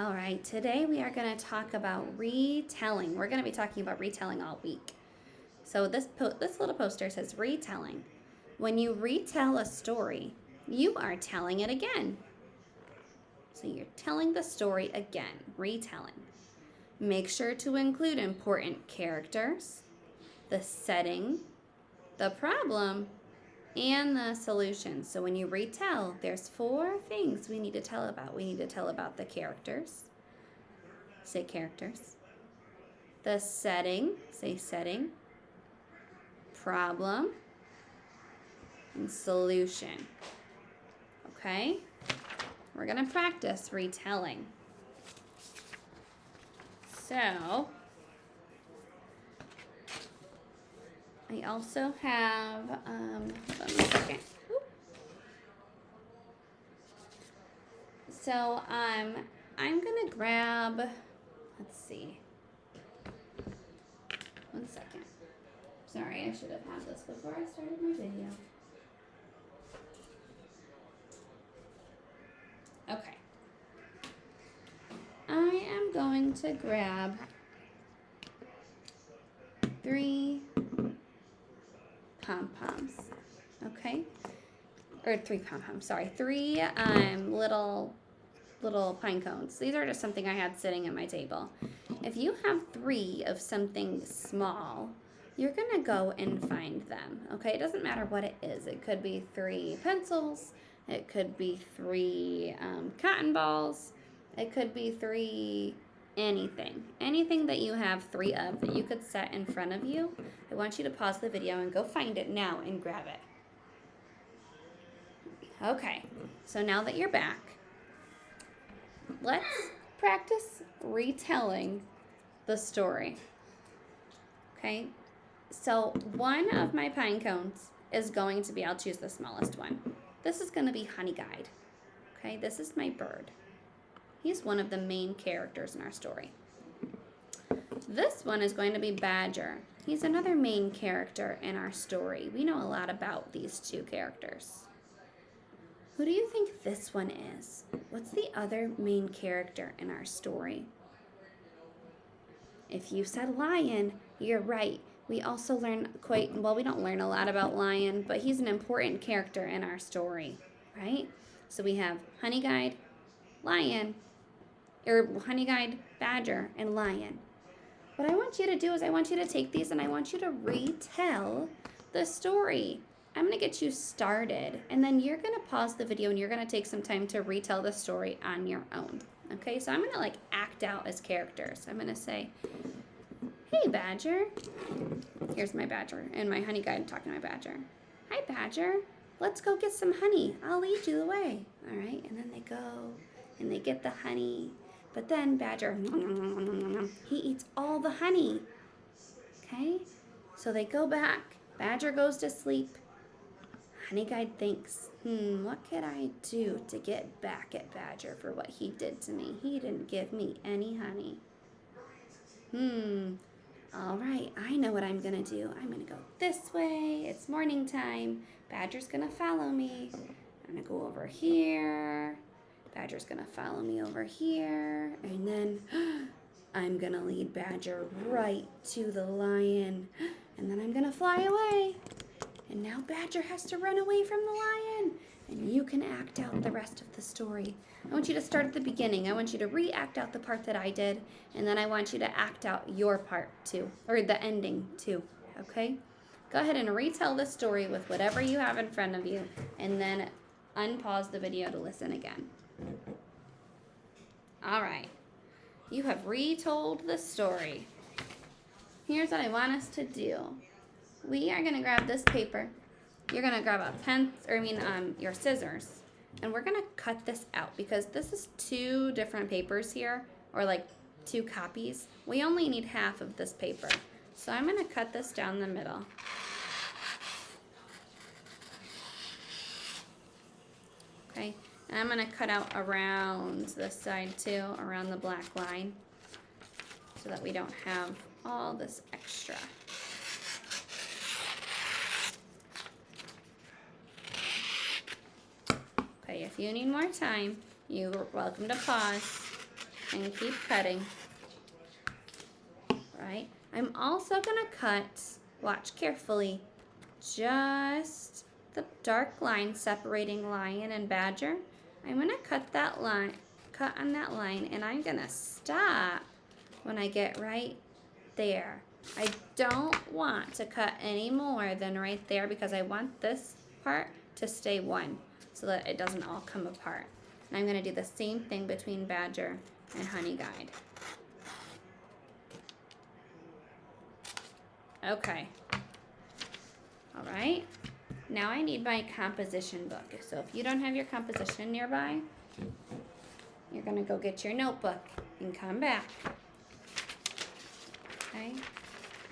All right, today we are going to talk about retelling. We're going to be talking about retelling all week. So this little poster says retelling. When you retell a story, you are telling it again. So you're telling the story again, retelling. Make sure to include important characters, the setting, the problem, and the solution. So when you retell, there's 4 things we need to tell about. We need to tell about the characters. Say characters. The setting. Say setting. Problem. And solution. Okay? We're going to practice retelling. So, I also have, hold on 1 second. So, I'm going to grab, let's see. 1 second. Sorry, I should have had this before I started my video. Okay. I am going to grab 3 pom-poms, okay? Or 3 pom-poms, sorry. 3 little pine cones. These are just something I had sitting at my table. If you have 3 of something small, you're gonna go and find them, okay? It doesn't matter what it is. It could be 3 pencils. It could be 3 cotton balls. It could be 3 anything. Anything that you have 3 of that you could set in front of you, I want you to pause the video and go find it now and grab it. Okay, so now that you're back, let's practice retelling the story. Okay, so one of my pine cones is going to be, I'll choose the smallest one. This is going to be Honey Guide. Okay, this is my bird. He's one of the main characters in our story. This one is going to be Badger. He's another main character in our story. We know a lot about these 2 characters. Who do you think this one is? What's the other main character in our story? If you said Lion, you're right. We also learn we don't learn a lot about Lion, but he's an important character in our story, right? So we have Honey Guide, Lion, or Honey Guide, Badger, and Lion. What I want you to do is I want you to take these and I want you to retell the story. I'm going to get you started, and then you're going to pause the video and you're going to take some time to retell the story on your own. Okay, so I'm going to act out as characters. I'm going to say, hey, Badger. Here's my Badger and my Honey Guide talking to my Badger. Hi, Badger. Let's go get some honey. I'll lead you the way. All right, and then they go and they get the honey. But then Badger, he eats all the honey. Okay, so they go back. Badger goes to sleep. Honey Guide thinks, what could I do to get back at Badger for what he did to me? He didn't give me any honey. All right, I know what I'm going to do. I'm going to go this way. It's morning time. Badger's going to follow me. I'm going to go over here. Badger's going to follow me over here. And then I'm going to lead Badger right to the lion. And then I'm going to fly away. And now Badger has to run away from the lion. And you can act out the rest of the story. I want you to start at the beginning. I want you to re-act out the part that I did. And then I want you to act out your part too. Or the ending too. Okay? Go ahead and retell the story with whatever you have in front of you. And then unpause the video to listen again. All right. You have retold the story. Here's what I want us to do. We are going to grab this paper. You're going to grab your scissors. And we're going to cut this out because this is 2 different papers here, or 2 copies. We only need half of this paper. So I'm going to cut this down the middle. Okay, and I'm going to cut out around this side too, around the black line, so that we don't have all this extra. Okay, if you need more time, you're welcome to pause. and keep cutting. Right? I'm also gonna cut, watch carefully, just the dark line separating lion and badger. I'm gonna cut on that line, and I'm gonna stop when I get right there. I don't want to cut any more than right there because I want this part to stay one so that it doesn't all come apart. And I'm gonna do the same thing between badger and honey guide. Okay. All right. Now I need my composition book. So if you don't have your composition nearby, you're going to go get your notebook and come back. Okay.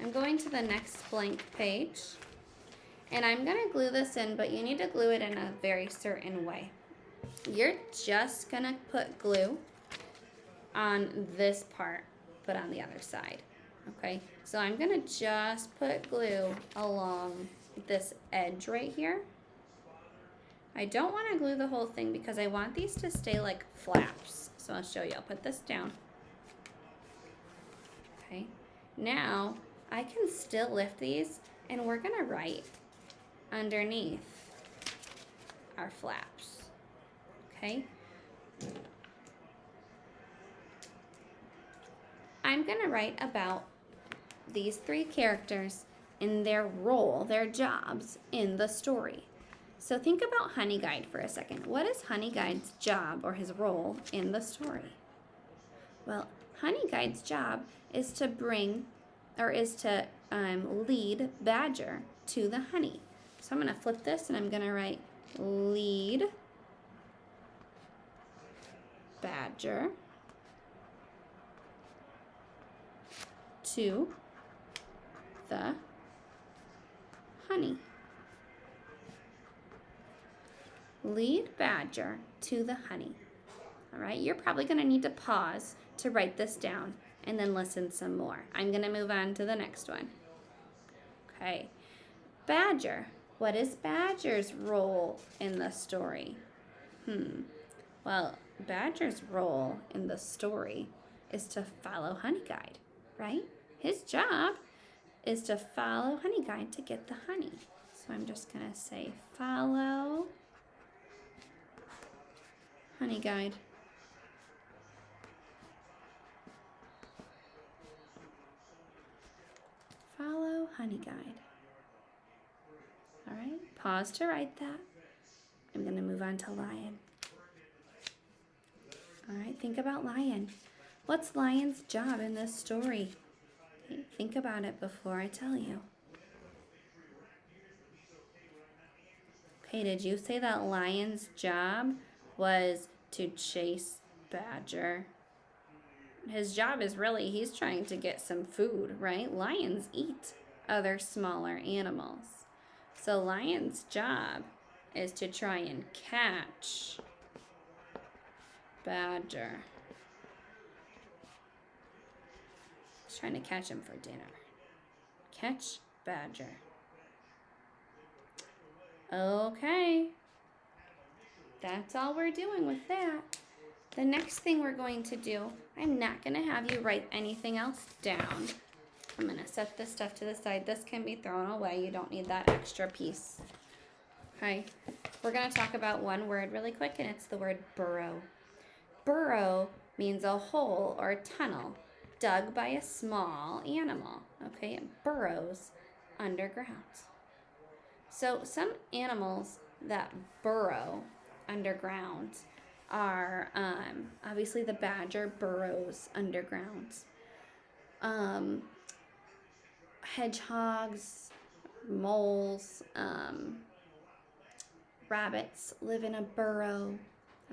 I'm going to the next blank page. And I'm going to glue this in, but you need to glue it in a very certain way. You're just going to put glue on this part, but on the other side. Okay, so I'm gonna just put glue along this edge right here. I don't want to glue the whole thing because I want these to stay like flaps. So I'll show you. I'll put this down. Okay, now I can still lift these and we're gonna write underneath our flaps. Okay. I'm gonna write about these three characters in their role, their jobs in the story. So think about Honey Guide for a second. What is Honey Guide's job or his role in the story? Well, Honey Guide's job is to lead Badger to the honey. So I'm going to flip this and I'm going to write lead Badger to the honey. Lead Badger to the honey. All right, you're probably going to need to pause to write this down and then listen some more. I'm going to move on to the next one. Okay, Badger. What is Badger's role in the story? Well, Badger's role in the story is to follow Honey Guide, right? His job is to follow Honey Guide to get the honey. So I'm just going to say follow Honey Guide. Follow Honey Guide. All right, pause to write that. I'm going to move on to Lion. All right, think about Lion. What's Lion's job in this story? Okay, think about it before I tell you. Okay, did you say that Lion's job was to chase Badger? His job is really, he's trying to get some food, right? Lions eat other smaller animals. So Lion's job is to try and catch Badger. He's trying to catch him for dinner. Catch Badger. Okay. That's all we're doing with that. The next thing we're going to do, I'm not going to have you write anything else down. I'm going to set this stuff to the side. This can be thrown away. You don't need that extra piece. Okay. We're going to talk about one word really quick, and it's the word burrow. Burrow means a hole or a tunnel dug by a small animal. Okay, it burrows underground. So some animals that burrow underground are obviously the badger burrows underground. Hedgehogs, moles, rabbits live in a burrow.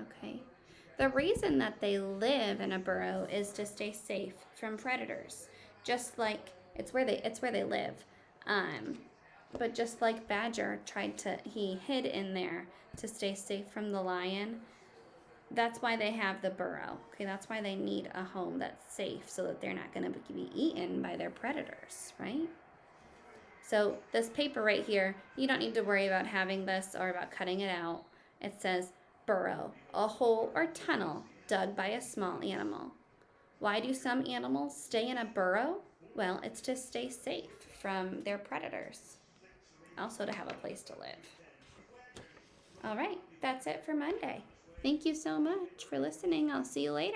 Okay. The reason that they live in a burrow is to stay safe from predators. Just like it's where they live. But just like Badger he hid in there to stay safe from the lion. That's why they have the burrow. Okay, that's why they need a home that's safe so that they're not going to be eaten by their predators, right? So this paper right here, you don't need to worry about having this or about cutting it out. It says burrow, a hole or tunnel dug by a small animal. Why do some animals stay in a burrow? Well, it's to stay safe from their predators, also to have a place to live. All right, that's it for Monday. Thank you so much for listening. I'll see you later.